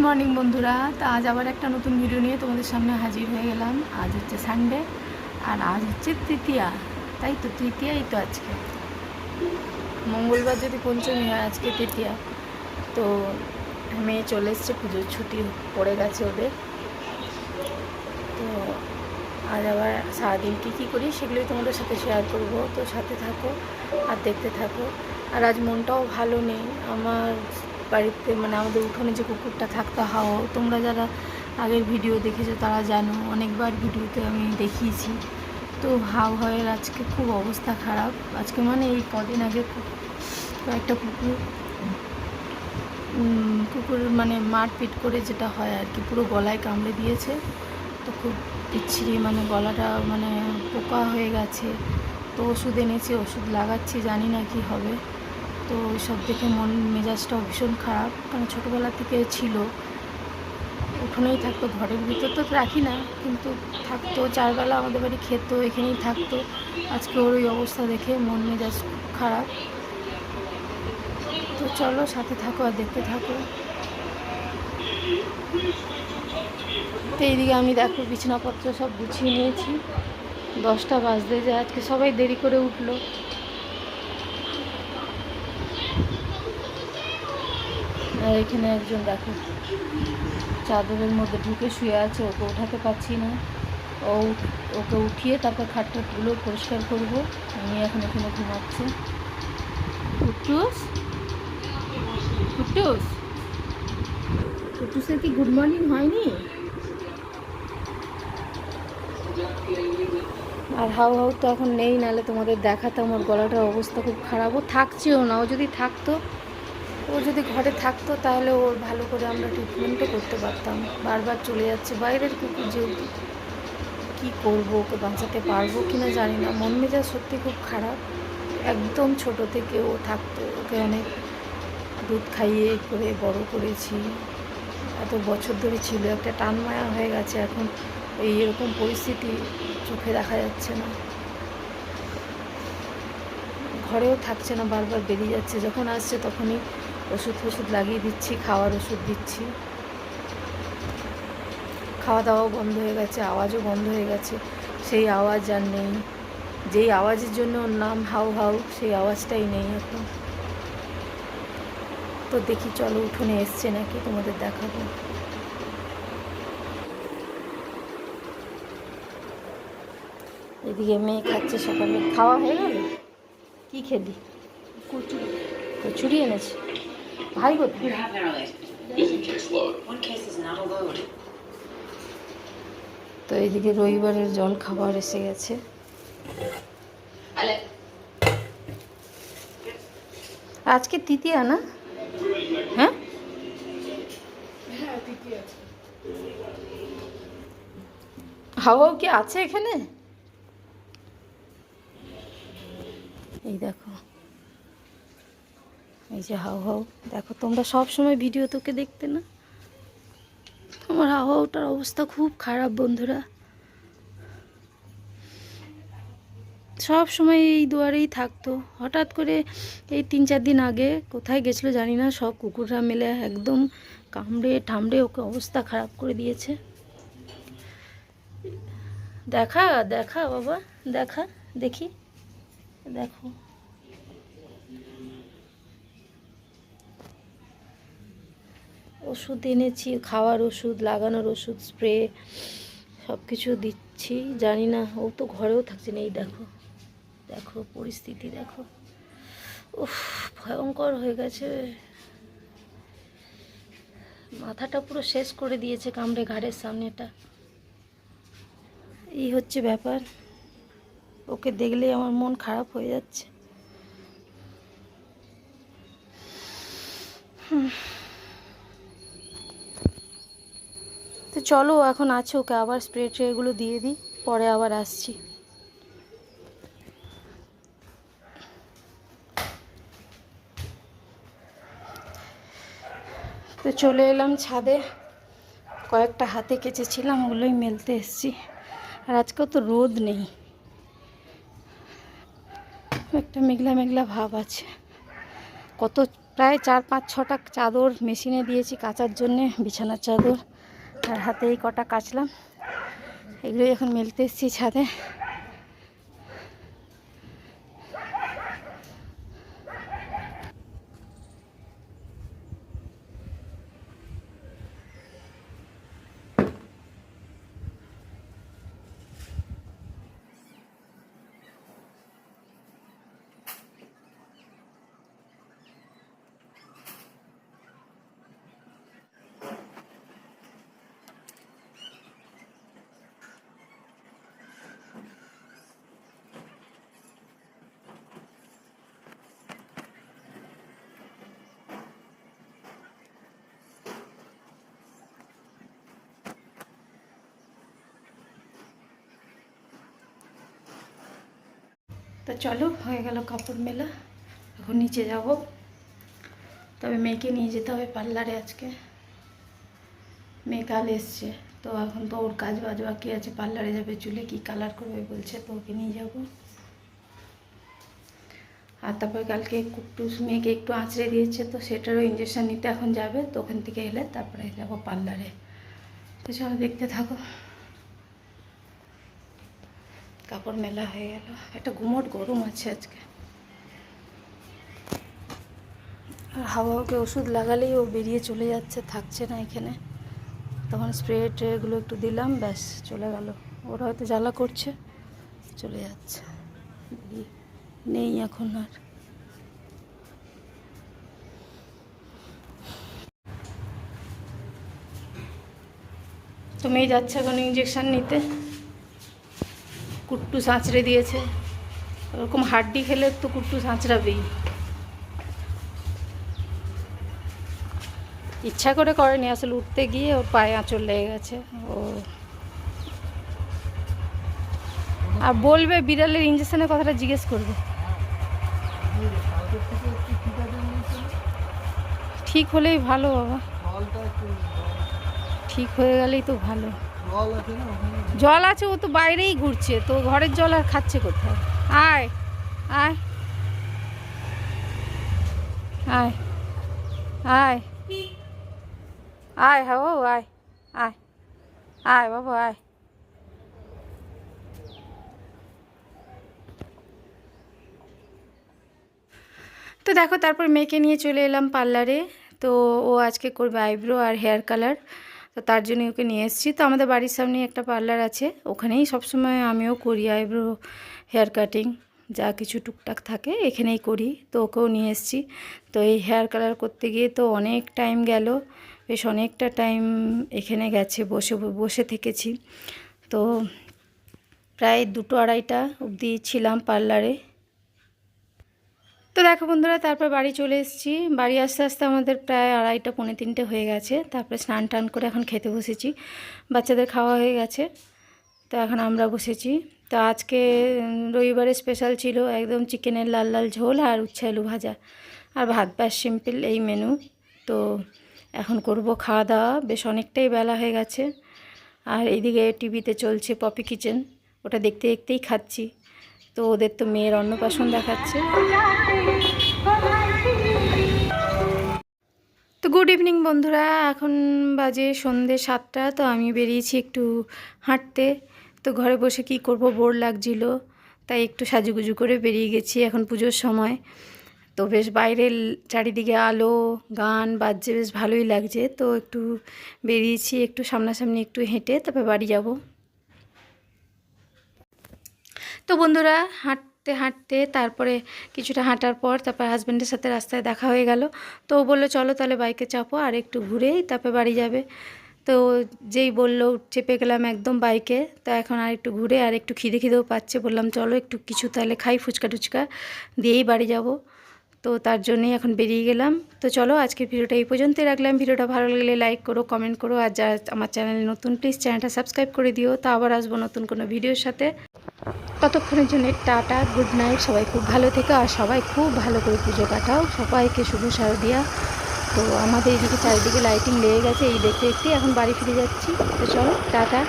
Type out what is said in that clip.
Morning বন্ধুরা। তো আজ আবার একটা নতুন ভিডিও নিয়ে তোমাদের সামনে হাজির হয়ে গেলাম। আজ হচ্ছে সানডে আর আজ হচ্ছে তৃতীয়া, তাই তো তৃতীয়াই তো আজকে মঙ্গলবার যদি পঞ্চমী হয়, আজকে তৃতীয়া। তো মেয়ে চলে এসছে, পুজোর ছুটি পড়ে গেছে ওদের। তো আজ আবার সারাদিন কী করি সেগুলোই তোমাদের সাথে শেয়ার করব, তো সাথে থাকো আর দেখতে থাকো। আর আজ মনটাও ভালো নেই আমার। বাড়িতে মানে আমাদের উঠোনে যে কুকুরটা থাকতো হাও, তোমরা যারা আগের ভিডিও দেখেছো তারা জানো, অনেকবার ভিডিওতে আমি দেখিয়েছি। তো হাওয়ের আজকে খুব অবস্থা খারাপ। আজকে মানে এই কদিন আগে কয়েকটা কুকুর মানে মারপিট করে যেটা হয় আর কি, পুরো গলায় কামড়ে দিয়েছে। তো খুব বিচ্ছিরি, মানে গলাটা মানে পোকা হয়ে গেছে। তো ওষুধ এনেছি, ওষুধ লাগাচ্ছি, জানি না কি হবে। তো সব দেখে মন মেজাজটাও ভীষণ খারাপ, কারণ ছোটোবেলা থেকে ছিল, উঠোনেই থাকতো, ঘরের ভিতর তো রাখি না, কিন্তু থাকতো, চারবেলা আমাদের বাড়ি খেতো, এখানেই থাকতো। আজকে ওর ওই অবস্থা দেখে মন মেজাজ খুব খারাপ। তো চলো সাথে থাকো আর দেখতে থাকো। তো এইদিকে আমি দেখো বিছানাপত্র সব গুছিয়ে নিয়েছি। 10টা বাজতে যায়, আজকে সবাই দেরি করে উঠলো। আর এখানে একজন দেখো চাদরের মধ্যে ঢুকে শুয়ে আছে, ওকে উঠাতে পারছি না। ওকে উঠিয়ে তারপর খাটটাগুলো পরিষ্কার করব। আমি এখন এখানে ঘুমাচ্ছে। কুট্টুস কুট্টুস কুট্টুসের কি গুড মর্নিং হয়নি? আর হাউ তো এখন নেই, নাহলে তোমাদের দেখাতাম। আমার গলাটার অবস্থা খুব খারাপ। ও থাকছেও না। ও যদি ঘরে থাকতো তাহলে ওর ভালো করে আমরা ট্রিটমেন্টও করতে পারতাম। বারবার চলে যাচ্ছে, বাইরের কুকুর যেহেতু। কী করবো, ওকে বাঁচাতে পারবো কি না জানি না। মন মেজাজ সত্যি খুব খারাপ। একদম ছোট থেকে ও থাকতো, ওকে অনেক দুধ খাইয়ে করে বড় করেছি, এত বছর ধরে ছিল। একটা টান মায়া হয়ে গেছে এখন। এরকম পরিস্থিতি চোখে দেখা যাচ্ছে না, ঘরেও থাকছে না, বারবার বেরিয়ে যাচ্ছে। যখন আসছে তখনই ওষুধ লাগিয়ে দিচ্ছি, খাওয়ার ওষুধ দিচ্ছি। খাওয়া দাওয়াও বন্ধ হয়ে গেছে, আওয়াজও বন্ধ হয়ে গেছে। সেই আওয়াজ আর নেই, যেই আওয়াজের জন্য ওর নাম হাউ হাউ, সেই আওয়াজটাই নেই এখন। তো দেখি চলো উঠোনে এসছে নাকি, তোমাদের দেখাবো। এদিকে মেয়ে খাচ্ছে, সকালে খাওয়া হয়ে গেল। কি খেলি? কচুরি এনেছে ভাই কোথায়? তো এইদিকে রবিবারের জল খাবার এসে গেছে। আজকে তৃতীয়া না? হ্যাঁ, হাওয়াও কি আছে এখানে? এই দেখো, এই যে হাউ দেখো। তোমরা সব সময় ভিডিও তোকে দেখতে না? তোমার হাওয়াটার অবস্থা খুব খারাপ বন্ধুরা। সব সময় এই দুয়ারেই থাকতো, হঠাৎ করে এই 3-4 দিন আগে কোথায় গেছিলো জানি না, সব কুকুররা মিলে একদম কামড়ে ঠামড়ে ওকে অবস্থা খারাপ করে দিয়েছে। দেখা দেখা বাবা, দেখা, দেখি, দেখো। ওষুধ এনেছি, খাওয়ার ওষুধ, লাগানোর ওষুধ, স্প্রে সব কিছু দিচ্ছি। জানি না, ও তো ঘরেও থাকছে না। এই দেখো, দেখো পরিস্থিতি দেখো। উফ, ভয়ঙ্কর হয়ে গেছে। মাথাটা পুরো শেষ করে দিয়েছে কামড়ে, ঘাড়ের সামনেটা। এই হচ্ছে ব্যাপার। ওকে দেখলেই আমার মন খারাপ হয়ে যাচ্ছে। তো চলো, এখন আছে, ওকে আবার স্প্রে ট্রেগুলো দিয়ে দিই, পরে আবার আসছি। তো চলে এলাম ছাদে, কয়েকটা হাতে কেচেছিলাম, ওগুলোই মেলতে এসেছি। আর আজকেও তো রোদ নেই, একটা মেঘলা মেঘলা ভাব আছে। কত প্রায় 4-5-6টা চাদর মেশিনে দিয়েছি কাচার জন্যে, বিছানার চাদর, আর হাতেই কটা কাচলাম। এগুলোই এখন মেলতে এসেছি ছাদে। তো চলো, হয়ে গেল কাপড় মেলা। এখন নিচে যাব, তবে মেয়েকে নিয়ে যেতে হবে পার্লারে। আজকে মেয়ে কাল এসছে, তো এখন তো ওর কাজ বাজ বাকি আছে। পার্লারে যাবে, চুলে কি কালার করবে বলছে, তো ওকে নিয়ে যাব। আর তারপরে কালকে কুট্টুস মেয়েকে একটু আঁচড়ে দিয়েছে, তো সেটারও ইঞ্জেকশন নিতে এখন যাবে। তো ওখান থেকে এলে তারপরে যাব পার্লারে। তো চলো, দেখতে থাকো। কাপড় মেলা হয়ে গেল। একটা গুমোট গরম আছে আজকে, আর হাওয়াকে ওষুধ লাগালেই ও বেরিয়ে চলে যাচ্ছে, থাকছে না এখানে। তখন স্প্রে ট্রেগুলো একটু দিলাম, ব্যাস চলে গেল। ওরা হয়তো জ্বালা করছে, চলে যাচ্ছে, নেই এখন আর। তো মেয়ে যাচ্ছে এখন ইঞ্জেকশন নিতে। কুট্টু সাঁচড়ে দিয়েছে, ওরকম হাড্ডি খেলে তো কুট্টু সাঁচড়াবেই। ইচ্ছা করে করেনি, আসলে উঠতে গিয়ে ওর পায়ে আঁচড় লেগে গেছে। ও আর বলবে, বিড়ালের ইঞ্জেকশনের কথাটা জিজ্ঞেস করবে। ঠিক হলেই ভালো বাবা, ঠিক হয়ে গেলেই তো ভালো। জল আছে, ও তো বাইরেই ঘুরছে, তো ঘরের জল আর খাচ্ছে কোথায়? আয় আয় আয় আয় আয়, হ্যাঁ ও আয় আয় আয় বাবা আয়। তো দেখো, তারপর মেয়েকে নিয়ে চলে এলাম পার্লারে। তো ও আজকে করবে আইব্রো আর হেয়ার কালার, তো তার জন্য ওকে নিয়ে এসেছি। তো আমাদের বাড়ির সামনে একটা পার্লার আছে, ওখানেই সবসময় আমিও করি আইব্রো, হেয়ার কাটিং, যা কিছু টুকটাক থাকে এখানেই করি। তো ওকেও নিয়ে এসেছি। তো এই হেয়ার কালার করতে গিয়ে তো অনেক টাইম গেল, বেশ অনেকটা টাইম এখানে গেছে, বসে বসে থেকেছি। তো প্রায় 2-2:30টা অবধি ছিলাম পার্লারে। তো দেখো বন্ধুরা, তারপর বাড়ি চলে এসেছি। বাড়ি আসতে আসতে আমাদের প্রায় 2:30-3:45 হয়ে গেছে। তারপরে স্নান টান করে এখন খেতে বসেছি। বাচ্চাদের খাওয়া হয়ে গেছে, তো এখন আমরা বসেছি। তো আজকে রবিবারে স্পেশাল ছিল একদম চিকেনের লাল লাল ঝোল আর উচ্ছে আলু ভাজা আর ভাত, ব্যাস সিম্পল এই মেনু। তো এখন করব খাওয়া দাওয়া, বেশ অনেকটাই বেলা হয়ে গেছে। আর এইদিকে টিভিতে চলছে পপি কিচেন, ওটা দেখতে দেখতেই খাচ্ছি। তো ওদের তো মেয়ের অন্নপ্রাশন দেখাচ্ছে। তো গুড ইভিনিং বন্ধুরা, এখন বাজে সন্ধ্যে 7টা। তো আমি বেরিয়েছি একটু হাঁটতে। তো ঘরে বসে কি করব, বোর লাগছিল, তাই একটু সাজুগুজু করে বেরিয়ে গেছি। এখন পুজোর সময়, তো বেশ বাইরের চারিদিকে আলো গান বাজছে, বেশ ভালোই লাগছে। তো একটু বেরিয়েছি, একটু সামনাসামনি একটু হেঁটে তারপর বাড়ি যাব। তো বন্ধুরা, হাঁটতে হাঁটতে তারপরে কিছুটা হাঁটার পর তারপর হাজব্যান্ডের সাথে রাস্তায় দেখা হয়ে গেল। তো ও বললো চলো তাহলে বাইকে চাপো, আর একটু ঘুরেই তারপরে বাড়ি যাবে। তো যেই বললো চেপে গেলাম একদম বাইকে। তো এখন আর একটু ঘুরে, আর একটু খিদেও পাচ্ছে, বললাম চলো একটু কিছু তাহলে খাই, ফুচকা টুচকা দিয়েই বাড়ি যাব। তো তার জন্যই এখন বেরিয়ে গেলাম। তো চলো, আজকের ভিডিওটা এই পর্যন্তই রাখলাম। ভিডিওটা ভালো লাগলে লাইক করো, কমেন্ট করো, আর যা আমার চ্যানেলে নতুন প্লিজ চ্যানেলটা সাবস্ক্রাইব করে দিও। তা আবার আসবো নতুন কোনো ভিডিওর সাথে। ততক্ষণের জন্য টাটা, গুড নাইট। সবাই খুব ভালো থেকো, আর সবাই খুব ভালো করে পুজো কাটাও। সবাইকে শুভ শারদিয়া। তো আমাদের এদিকে চারিদিকে লাইটিং লেগে গেছে, এই দেখতে দেখতে এখন বাড়ি ফিরে যাচ্ছি। তো চলো টাটা।